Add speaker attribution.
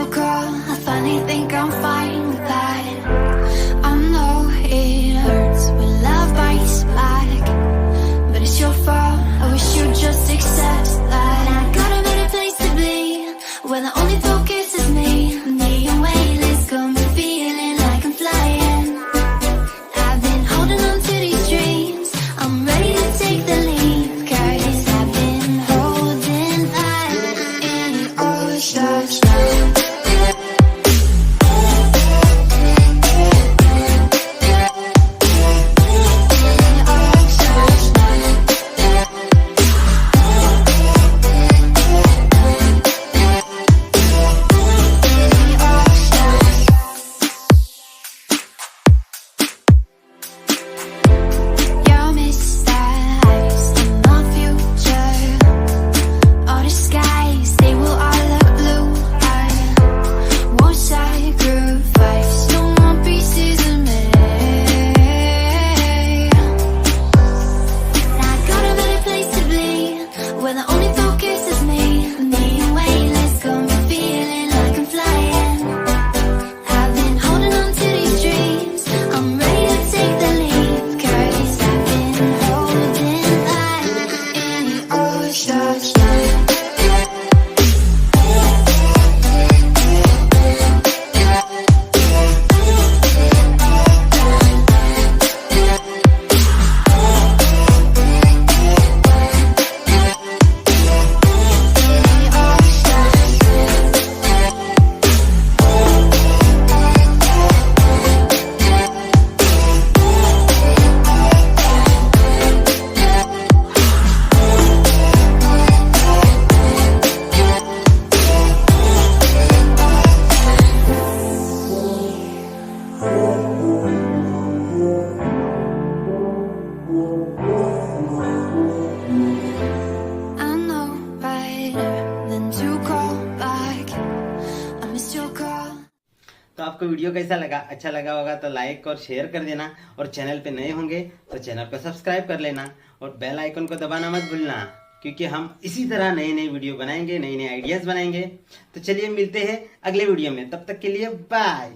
Speaker 1: your call. I finally think I'm fine with that. I know it hurts when love bites back, but it's your fault. I wish you'd just accept that. I got a better place to be, where the only focus is me. Neon wavelets got me feeling like I'm flying. I've been holding on to these dreams. I'm ready to take the leap, 'cause I've been holding that in all the stars.
Speaker 2: तो आपको video कैसा लगा? अच्छा लगा होगा तो like और share कर देना, और चैनल पे नए होंगे तो चैनल को सब्सक्राइब कर लेना और बेल आइकन को दबाना मत भूलना, क्योंकि हम इसी तरह नए नए वीडियो बनाएंगे, नए नए आइडियाज बनाएंगे। तो चलिए मिलते हैं अगले वीडियो में, तब तक के लिए बाय।